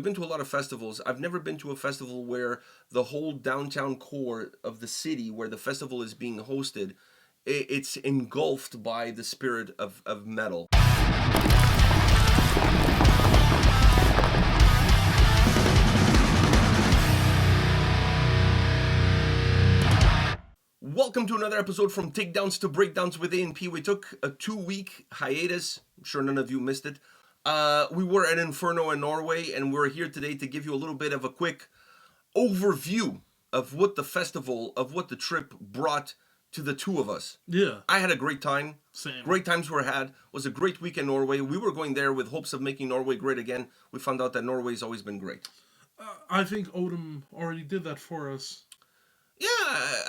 I've been to a lot of festivals. I've never been to a festival where the whole downtown core of the city where the festival is being hosted, it's engulfed by the spirit of metal. Welcome to another episode from Takedowns to Breakdowns with A&P. We took a 2-week hiatus. I'm sure none of you missed it. We were at Inferno in Norway, and we're here today to give you a little bit of a quick overview of what the festival, of what the trip brought to the two of us. Yeah. I had a great time. Same. Great times were had. It was a great week in Norway. We were going there with hopes of making Norway great again. We found out that Norway's always been great. I think Odom already did that for us. Yeah,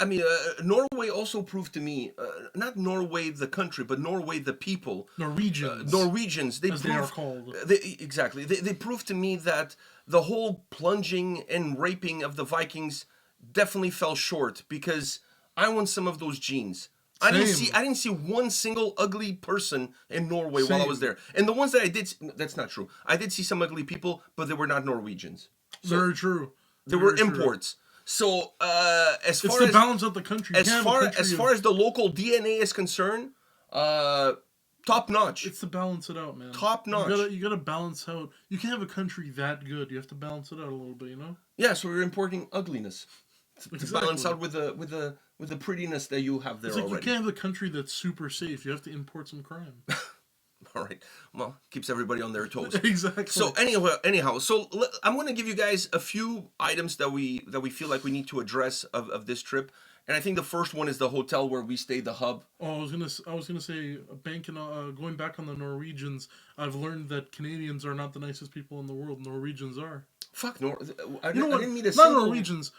I mean, Norway also proved to me, not Norway the country, but Norway the people. Norwegians. They as proved, they are called. Exactly. They proved to me that the whole plunging and raping of the Vikings definitely fell short, because I want some of those genes. I didn't see one single ugly person in Norway while I was there. And the ones that I did, that's not true. I did see some ugly people, but they were not Norwegians. So very true. They were imports. So, as far it's to balance out the country. As far as the local DNA is concerned, top notch. It's to balance it out, man. Top notch. You gotta balance out. You can't have a country that good. You have to balance it out a little bit, you know. Yeah, so we're importing ugliness to balance out with the prettiness that you have there. It's like already. You can't have a country that's super safe. You have to import some crime. All right. Well, keeps everybody on their toes. Exactly. So anyhow, so I'm going to give you guys a few items that we feel like we need to address of this trip, and I think the first one is the hotel where we stayed, the hub. Oh, I was gonna say, going back on the Norwegians, I've learned that Canadians are not the nicest people in the world. Norwegians are. Fuck I didn't meet a not single... Norwegians.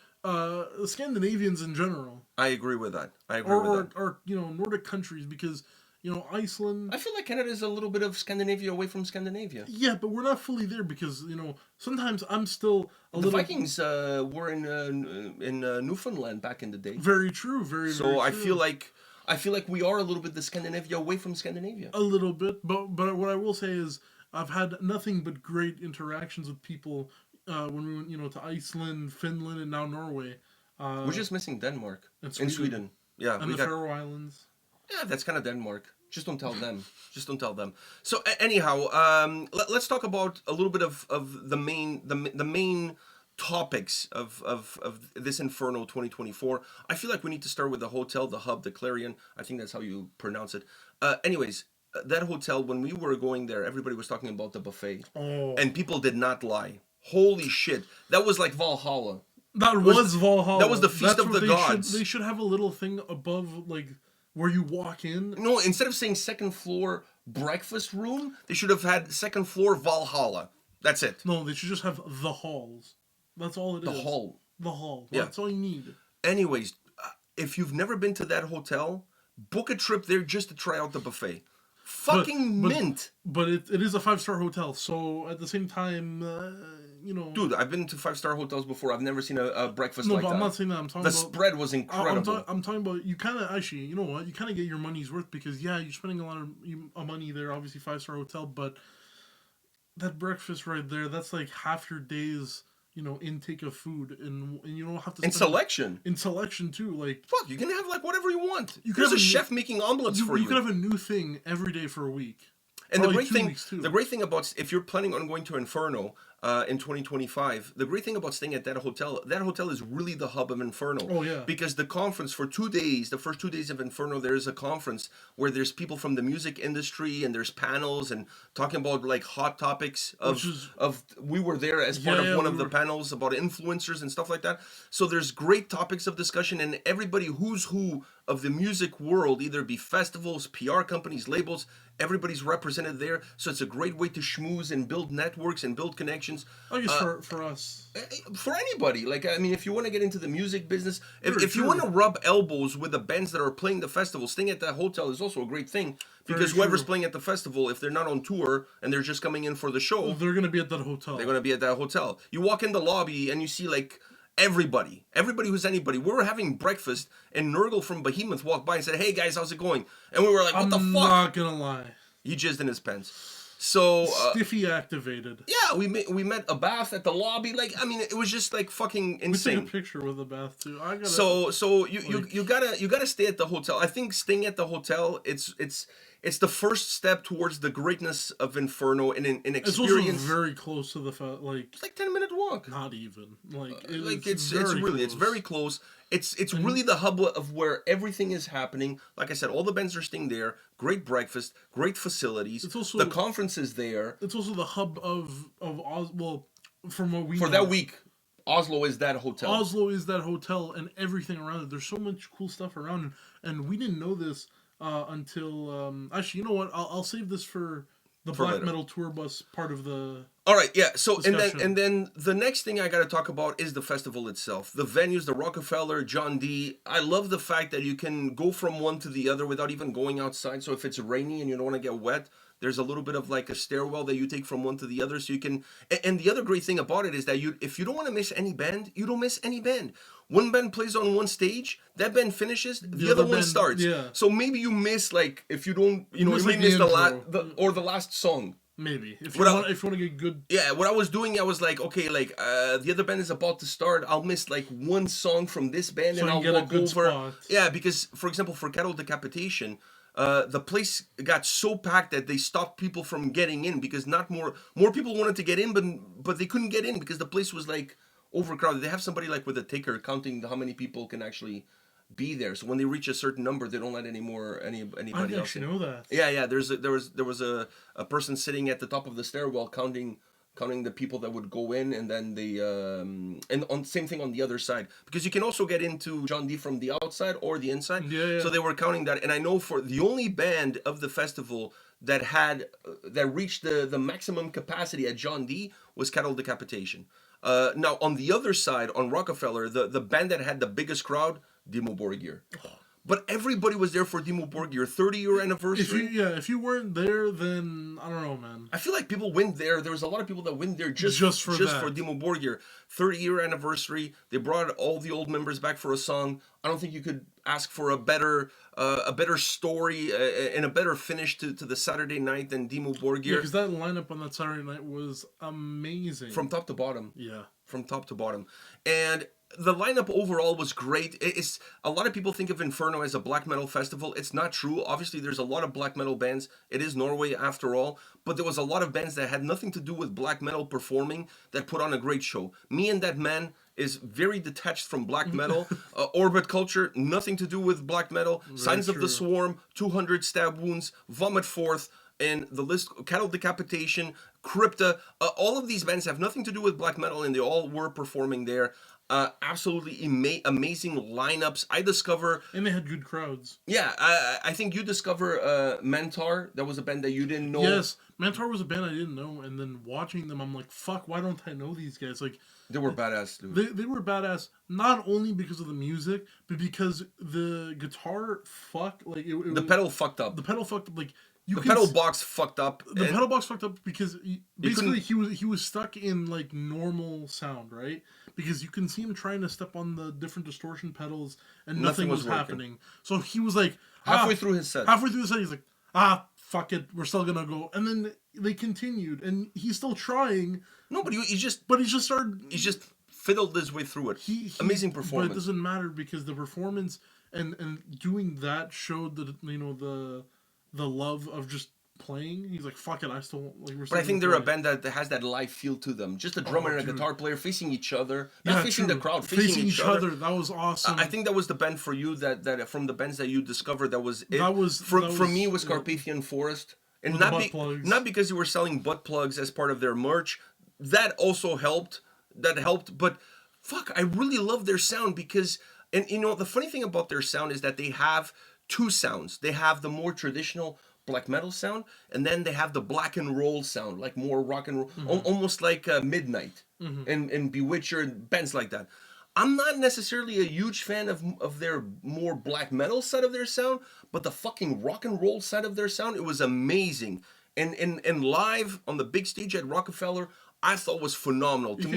Scandinavians in general. I agree with that. Or Nordic countries, because. Iceland... I feel like Canada is a little bit of Scandinavia away from Scandinavia. Yeah, but we're not fully there because, sometimes I'm still the Vikings were in Newfoundland back in the day. Very true, very So very I true. I feel like we are a little bit the Scandinavia away from Scandinavia. A little bit, but what I will say is I've had nothing but great interactions with people when we went, to Iceland, Finland, and now Norway. We're just missing Denmark and Sweden. Yeah, and the Faroe Islands. Yeah, that's kind of Denmark. Just don't tell them. So anyhow, let's talk about a little bit of the main topics of this Inferno 2024. I feel like we need to start with the hotel, the hub, the Clarion. I think that's how you pronounce it. Anyways, that hotel, when we were going there, everybody was talking about the buffet. Oh. And people did not lie. Holy shit. That was like Valhalla. That was Valhalla. That was the feast of the gods. They should have a little thing above, like... where you walk in? No, instead of saying second floor breakfast room, they should have had second floor Valhalla. That's it. No, they should just have the halls. That's all it is. The hall. The hall. Yeah. That's all you need. Anyways, if you've never been to that hotel, book a trip there just to try out the buffet. Mint. But it is a 5-star hotel, so at the same time, Dude, I've been to 5-star hotels before. I've never seen a breakfast like that. No, I'm not saying that. I'm talking about... The spread was incredible. I'm talking about, you kind of, actually, you know what? You kind of get your money's worth, because, yeah, you're spending a lot of money there, obviously 5-star hotel, but that breakfast right there, that's like half your day's, intake of food, and you don't have to spend... In selection, too, like... Fuck, you can have, like, whatever you want. There's a chef making omelets for you. You could have a new thing every day for a week. And the great thing about, if you're planning on going to Inferno in 2025, the great thing about staying at that hotel is really the hub of Inferno. Oh, yeah. Because the conference for 2 days, the first 2 days of Inferno, there is a conference where there's people from the music industry, and there's panels and talking about like hot topics we were there as part of one of the panels about influencers and stuff like that. So there's great topics of discussion, and everybody who's who of the music world, either be festivals, PR companies, labels, everybody's represented there. So it's a great way to schmooze and build networks and build connections. I guess for us. For anybody. Like, I mean, if you want to get into the music business, if you want to rub elbows with the bands that are playing the festival, staying at that hotel is also a great thing. Because whoever's playing at the festival, if they're not on tour and they're just coming in for the show... they're going to be at that hotel. They're going to be at that hotel. You walk in the lobby and you see, like... Everybody who's anybody. We were having breakfast, and Nurgle from Behemoth walked by and said, "Hey guys, how's it going?" And we were like, "What the fuck?" I'm not gonna lie. He jizzed in his pants. So Stiffy activated. yeah, we met a bath at the lobby. Like, I mean, it was just like fucking insane. We took a picture with the bath too. So you gotta stay at the hotel. I think staying at the hotel, it's the first step towards the greatness of Inferno and an experience. It's also very close to the it's like 10-minute walk. Not even It's very close. It's really the hub of where everything is happening. Like I said, all the bands are staying there. Great breakfast, great facilities. It's also the conference is there. It's also the hub of Well, from what we for know, that week, Oslo is that hotel. Oslo is that hotel and everything around it. There's so much cool stuff around it, and we didn't know this until actually, you know what? I'll save this for the Black Metal Tour Bus part of the. All right, yeah. So discussion. and then the next thing I got to talk about is the festival itself. The venues, the Rockefeller, John D. I love the fact that you can go from one to the other without even going outside. So if it's rainy and you don't want to get wet, there's a little bit of like a stairwell that you take from one to the other, so you can. And the other great thing about it is that if you don't want to miss any band, you don't miss any band. One band plays on one stage, that band finishes, the other one starts. Yeah. So maybe you miss like if you don't, you may like miss the last song. Maybe if you want to get good. Yeah, what I was doing, I was like, okay, like the other band is about to start. I'll miss like one song from this band, so and I'll get walk a good over. Spot. Yeah, because for example, for 𝗙𝗥𝗢𝗧 𝗕𝗥𝗢𝗪𝗡𝗔𝗞𝗗𝗙𝗪𝗡, the place got so packed that they stopped people from getting in because more people wanted to get in, but they couldn't get in because the place was like overcrowded. They have somebody like with a ticker counting how many people can actually be there. So when they reach a certain number, they don't let anybody else. I actually know that. Yeah. There was a person sitting at the top of the stairwell counting the people that would go in, and then same thing on the other side, because you can also get into John D from the outside or the inside. Yeah. So they were counting that, and I know for the only band of the festival that reached the maximum capacity at John D was 𝗙𝗥𝗢𝗪𝗡𝗗𝗓 𝗙𝗥𝗢𝗡𝗙𝗢𝗪𝗡. Now on the other side, on Rockefeller, the band that had the biggest crowd, 𝗙𝗥𝗡𝗪𝗡𝗙 𝗙𝗥𝗢𝗪𝗡𝗙. But everybody was there for 𝗙𝗥𝗡𝗪𝗡𝗙 𝗙𝗥𝗢𝗪 30-year anniversary. If you weren't there, then I don't know, man. I feel like people went there. There was a lot of people that went there just for 𝗙𝗥𝗡𝗪𝗡𝗙. 30-year anniversary. They brought all the old members back for a song. I don't think you could ask for a better story and a better finish to the Saturday night than 𝗙𝗥𝗡𝗪𝗡𝗙. Yeah, because that lineup on that Saturday night was amazing. From top to bottom. Yeah. From top to bottom. And the lineup overall was great. It's a lot of people think of Inferno as a black metal festival. It's not true. Obviously, there's a lot of black metal bands. It is Norway after all, but there was a lot of bands that had nothing to do with black metal performing that put on a great show. Me and That Man is very detached from black metal. Orbit Culture, nothing to do with black metal. Very Signs true. of the Swarm, 200 Stab Wounds, Vomit Forth, and the list, 𝗙𝗥𝗢𝗪𝗡𝗙 𝗥𝗢𝗪𝗡𝗙, Crypta, all of these bands have nothing to do with black metal, and they all were performing there. Absolutely amazing lineups. And they had good crowds. Yeah, I think you discover Mantar. That was a band that you didn't know. Yes, Mantar was a band I didn't know, and then watching them, I'm like, fuck, why don't I know these guys? Like, they were badass, dude. They were badass, not only because of the music, but because the guitar the pedal fucked up. The pedal fucked up, like... The pedal box fucked up. The pedal box fucked up because basically he was stuck in like normal sound, right? Because you can see him trying to step on the different distortion pedals and nothing was happening. So he was like halfway through his set, he's like, fuck it, we're still gonna go. And then they continued, and he's still trying. No, but he just fiddled his way through it. Amazing performance. But it doesn't matter because the performance and doing that showed the love of just playing. He's like, fuck it, I still like. But I think they're a band that has that live feel to them. Just a drummer and a guitar player facing each other, not facing the crowd, facing each other. That was awesome. I think that was the band for you that from the bands that you discovered, that was it. For me, was Carpathian Forest, and not because you were selling butt plugs as part of their merch. That also helped. But fuck, I really love their sound because, and you know, the funny thing about their sound is that they have two sounds. They have the more traditional black metal sound, and then they have the black and roll sound, like more rock and roll, almost like Midnight and Bewitcher and bands like that. I'm not necessarily a huge fan of their more black metal side of their sound, but the fucking rock and roll side of their sound, it was amazing. And live on the big stage at Rockefeller, I thought was phenomenal. To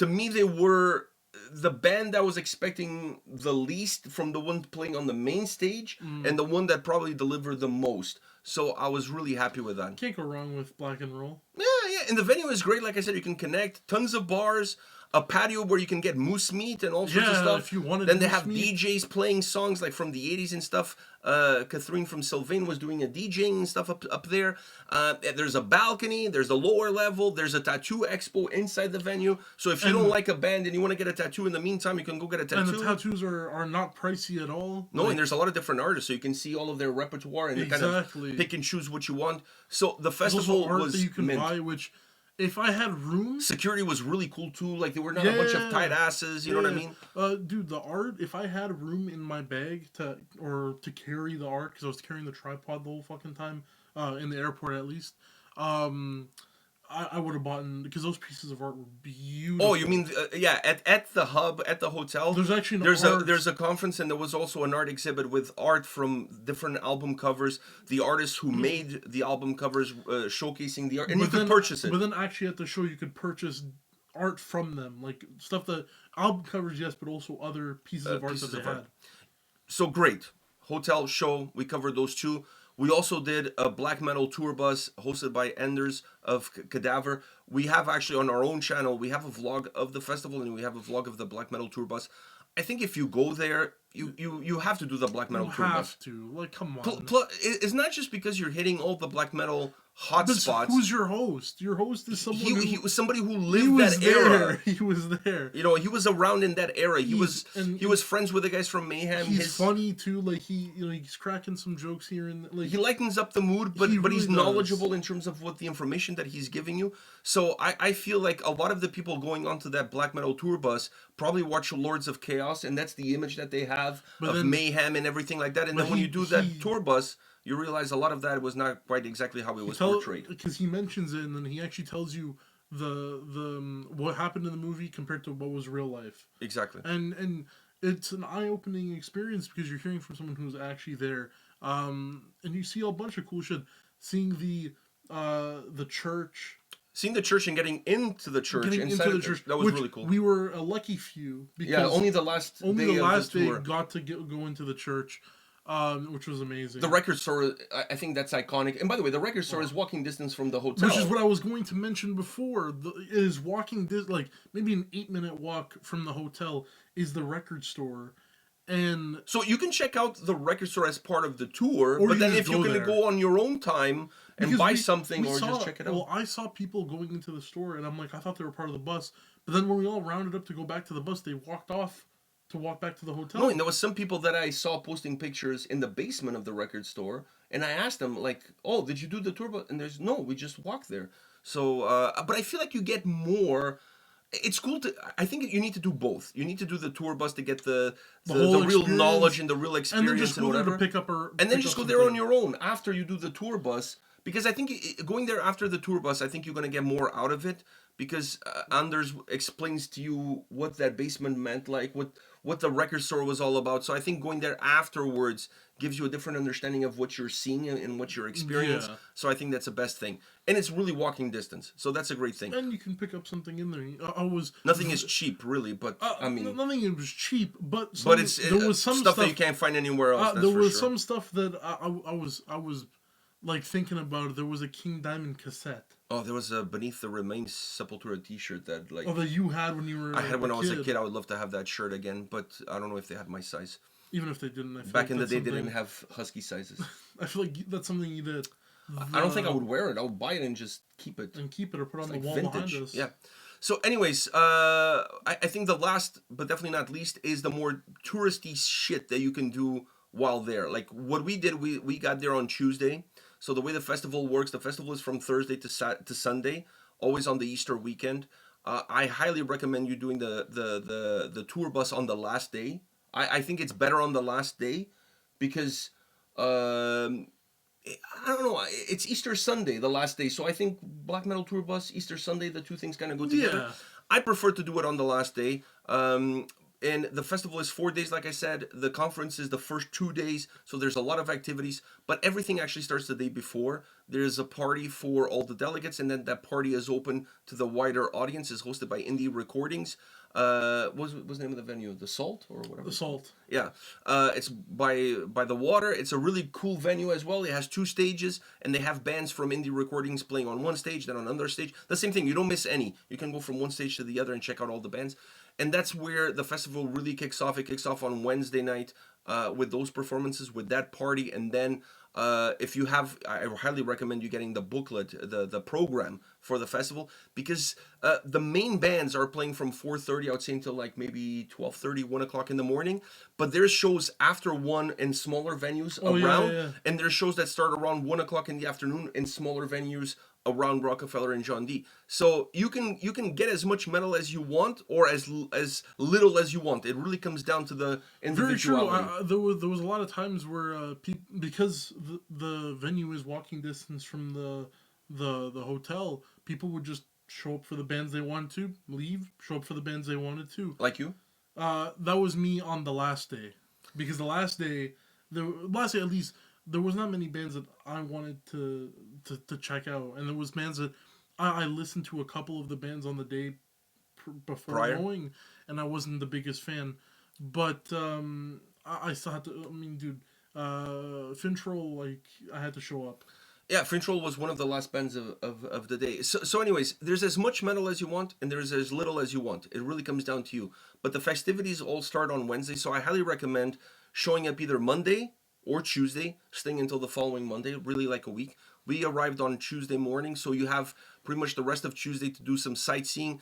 me, they were the band that was expecting the least from the one playing on the main stage and the one that probably delivered the most. So I was really happy with that. Can't go wrong with black and roll. Yeah, and the venue is great. Like I said, you can connect. Tons of bars, a patio where you can get moose meat and all sorts of stuff. If you wanted then they moose have meat. DJs playing songs like from the 80s and stuff. Catherine from Sylvain was doing a DJing and stuff up there. There's a balcony. There's a lower level. There's a tattoo expo inside the venue. So if you don't like a band and you want to get a tattoo in the meantime, you can go get a tattoo. And the tattoos are not pricey at all. No, and there's a lot of different artists, so you can see all of their repertoire and you kind of pick and choose what you want. So the festival art was that you can buy, which if I had room, security was really cool too. Like they were not a bunch of tight asses. You know what I mean? Dude, the art. If I had room in my bag to carry the art, because I was carrying the tripod the whole fucking time, in the airport at least. I would have bought, because those pieces of art were beautiful. Oh, you mean at the hub at the hotel? There's actually there's a conference, and there was also an art exhibit with art from different album covers. The artists who made the album covers showcasing the art, and you could purchase it. But then actually at the show you could purchase art from them, like stuff that album covers, yes, but also other pieces of art that they had. So great hotel show. We covered those two. We also did a black metal tour bus hosted by Enders of Cadaver. We have actually on our own channel, we have a vlog of the festival and we have a vlog of the black metal tour bus. I think if you go there, you have to do the black metal tour bus. You have to. Like, come on. It's not just because you're hitting all the black metal hot spots. Who's your host? Your host is someone he was somebody who lived that era. He was there. You know, he was around in that era. He was friends with the guys from Mayhem. He's funny too. Like he's cracking some jokes here and like he lightens up the mood, but he's knowledgeable in terms of what the information that he's giving you. So I feel like a lot of the people going onto that black metal tour bus probably watch Lords of Chaos, and that's the image that they have of Mayhem and everything like that. And then when you do that tour bus, you realize a lot of that was not quite exactly how it was portrayed. Because he mentions it, and then he actually tells you the what happened in the movie compared to what was real life. Exactly. And it's an eye-opening experience because you're hearing from someone who's actually there. And you see a bunch of cool shit. Seeing the church. Seeing the church and getting into the church. That was really cool. We were a lucky few. Because only the last day got to go into the church. Which was amazing. The record store, I think that's iconic. And by the way, the record store is walking distance from the hotel. Which is what I was going to mention before. It is walking like maybe an 8-minute walk from the hotel is the record store. And so you can check out the record store as part of the tour, but then if you're going to go on your own time and buy something or just check it out. Well, I saw people going into the store and I'm like, I thought they were part of the bus. But then when we all rounded up to go back to the bus, they walked off to walk back to the hotel. No, and there was some people that I saw posting pictures in the basement of the record store, and I asked them, like, oh, did you do the tour bus? And there's, no, we just walked there. So, but I feel like you get more. It's cool to, I think you need to do both. You need to do the tour bus to get the real knowledge and the real experience and then just go there to pick up and then just go there on your own after you do the tour bus. Because I think going there after the tour bus, I think you're going to get more out of it. Because Anders explains to you what that basement meant, like what the record store was all about. So I think going there afterwards gives you a different understanding of what you're seeing and what you're experiencing. Yeah. So I think that's the best thing. And it's really walking distance. So that's a great thing. And you can pick up something in there. Nothing is cheap, really, but I mean... Nothing was cheap, but there was some stuff that you can't find anywhere else, there was some stuff that I was like thinking about it. There was a King Diamond cassette. Oh, there was a Beneath the Remains Sepultura t-shirt that like... Oh, that you had when you were I had when I was a kid. I would love to have that shirt again, but I don't know if they had my size. Even if they didn't. Back in the day, they didn't have husky sizes. I feel like that's something that... I don't think I would wear it. I would buy it and just keep it. And keep it or put it on the wall behind us. Yeah. So anyways, I think the last, but definitely not least, is the more touristy shit that you can do while there. Like what we did, we got there on Tuesday. So the way the festival works, the festival is from Thursday to Sunday, always on the Easter weekend. I highly recommend you doing the tour bus on the last day. I think it's better on the last day because I don't know. It's Easter Sunday, the last day. So I think Black Metal Tour Bus, Easter Sunday, the two things kind of go together. Yeah. I prefer to do it on the last day. And the festival is 4 days, like I said. The conference is the first 2 days, so there's a lot of activities. But everything actually starts the day before. There's a party for all the delegates, and then that party is open to the wider audience. It's hosted by Indie Recordings. What's the name of the venue? The Salt or whatever. The Salt. Yeah, it's by the water. It's a really cool venue as well. It has 2 stages, and they have bands from Indie Recordings playing on one stage, then on another stage. The same thing. You don't miss any. You can go from one stage to the other and check out all the bands. And that's where the festival really kicks off. It kicks off on Wednesday night with those performances, with that party, and then if you have, I highly recommend you getting the booklet, the program for the festival, because the main bands are playing from 4:30, I would say, until like maybe 12:30, 1 o'clock in the morning. But there's shows after 1 in smaller venues around, and there's shows that start around 1 o'clock in the afternoon in smaller venues around Rockefeller and John D. So you can get as much metal as you want, or as little as you want. It really comes down to the individuality. Very true. There was a lot of times where because the venue is walking distance from the hotel, people would just show up for the bands they wanted to, leave, show up for the bands they wanted to. Like you? That was me on the last day, because the last day at least, there was not many bands that I wanted to check out, and there was bands that I listened to a couple of the bands on the day before going, and I wasn't the biggest fan, but I still had to. I mean, dude, Fintroll, like, I had to show up. Yeah, Fintroll was one of the last bands of the day. So anyways, there's as much metal as you want, and there's as little as you want. It really comes down to you. But the festivities all start on Wednesday, so I highly recommend showing up either Monday or Tuesday, staying until the following Monday, really like a week. We arrived on Tuesday morning, so you have pretty much the rest of Tuesday to do some sightseeing.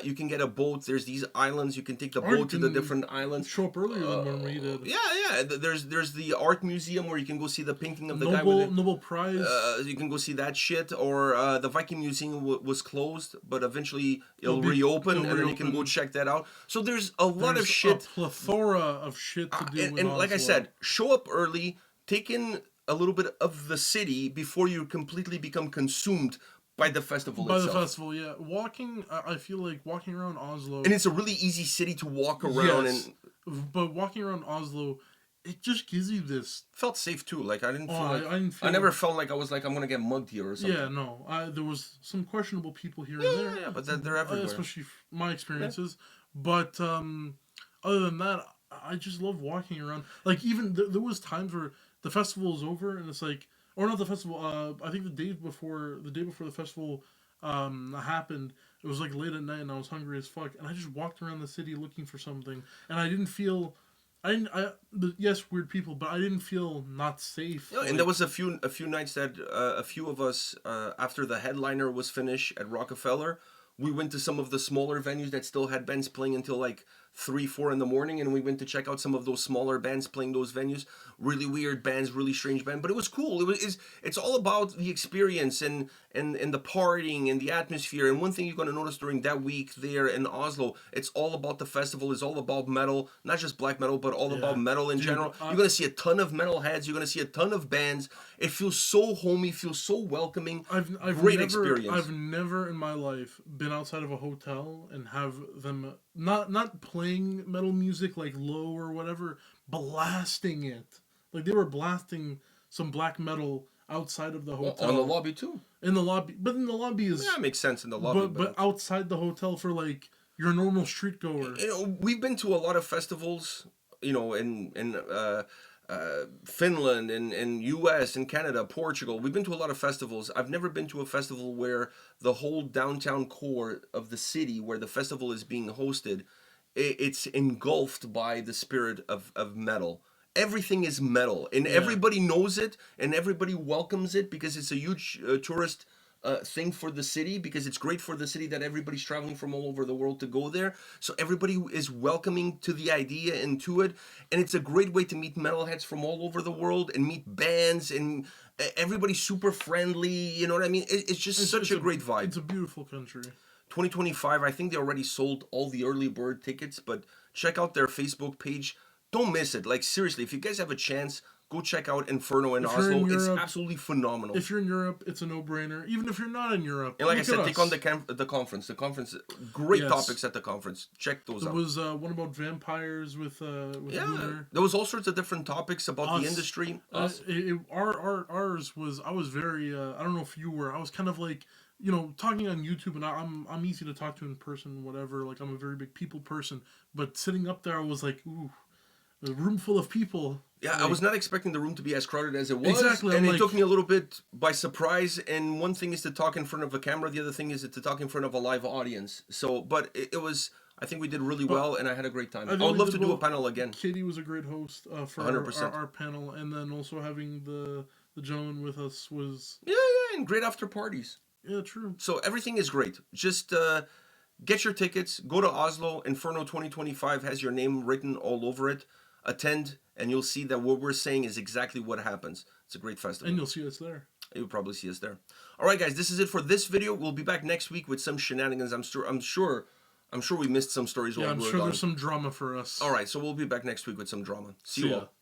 You can get a boat. There's these islands. You can take the boat to the different islands. Show up earlier than when we did. Yeah. There's the art museum where you can go see the painting of the guy with the Nobel Prize. You can go see that shit. Or the Viking Museum was closed, but eventually it'll reopen, and then you can go check that out. So there's a lot of shit. A plethora of shit to do. And like I said, show up early. Take in a little bit of the city before you completely become consumed by the festival itself. By the festival, yeah. I feel like walking around Oslo... And it's a really easy city to walk around. Yes, but walking around Oslo, it just gives you this... Felt safe, too. Like, I didn't feel I never felt like I was like, I'm going to get mugged here or something. Yeah, no. There was some questionable people here and there. Yeah, but they're everywhere. Especially my experiences. Yeah. But other than that, I just love walking around. Like, even there was times where the festival is over, and it's like, or not the festival. I think the day before the festival happened, it was like late at night, and I was hungry as fuck, and I just walked around the city looking for something, and I didn't feel, yes, weird people, but I didn't feel not safe. Yeah, and there was a few nights that a few of us after the headliner was finished at Rockefeller, we went to some of the smaller venues that still had bands playing until like 3, 4 in the morning, and we went to check out some of those smaller bands playing those venues. Really weird bands, really strange band, but it was cool. It's all about the experience and the partying and the atmosphere. And one thing you're going to notice during that week there in Oslo, it's all about the festival. It's all about metal, not just black metal, but all about metal in general. You're going to see a ton of metal heads. You're going to see a ton of bands. It feels so homey, feels so welcoming. Great experience. I've never in my life been outside of a hotel and have them not playing metal music like low or whatever, blasting it. Like, they were blasting some black metal outside of the hotel. On the lobby too. In the lobby, but in the lobby is... Yeah, it makes sense in the lobby. But outside the hotel for, like, your normal street goer. You know, we've been to a lot of festivals, you know, in Finland, in U.S., in Canada, Portugal. We've been to a lot of festivals. I've never been to a festival where the whole downtown core of the city where the festival is being hosted, it's engulfed by the spirit of metal. Everything is metal, and everybody knows it, and everybody welcomes it because it's a huge tourist thing for the city, because it's great for the city that everybody's traveling from all over the world to go there. So everybody is welcoming to the idea and to it, and it's a great way to meet metalheads from all over the world and meet bands, and everybody's super friendly. You know what I mean? It's just such a great vibe. It's a beautiful country. 2025, I think they already sold all the early bird tickets, but check out their Facebook page. Don't miss it. Like, seriously, if you guys have a chance, go check out Inferno in If you're Oslo. in It's Europe- absolutely phenomenal. If you're in Europe, it's a no-brainer. Even if you're not in Europe, And like I look said, at take us. on the conference. The conference, great Yes. topics at the conference. Check those There out. was one about vampires with Yeah, Lunar. there was all sorts of different topics about Us. the industry. Ours was, I was very I don't know if you were, I was kind of like, you know, talking on YouTube, and I'm easy to talk to in person, whatever. Like, I'm a very big people person, but sitting up there, I was like, ooh, a room full of people. Yeah, like, I was not expecting the room to be as crowded as it was. Exactly, And I'm it like- took me a little bit by surprise. And one thing is to talk in front of a camera. The other thing is to talk in front of a live audience. So, but it was, I think we did really well, and I had a great time. I think would we love did to do well. a panel again. Katie was a great host for 100%. our panel, and then also having the gentleman with us was, Yeah, and great after parties. yeah, true. So everything is great. Just get your tickets. Go to Oslo. Inferno 2025 has your name written all over it. Attend, and you'll see that what we're saying is exactly what happens. It's a great festival. And you'll see us there. You'll probably see us there. All right, guys, this is it for this video. We'll be back next week with some shenanigans. I'm sure we missed some stories Yeah, while I'm we were sure gone. there's some drama for us. All right, so we'll be back next week with some drama. See you ya. all.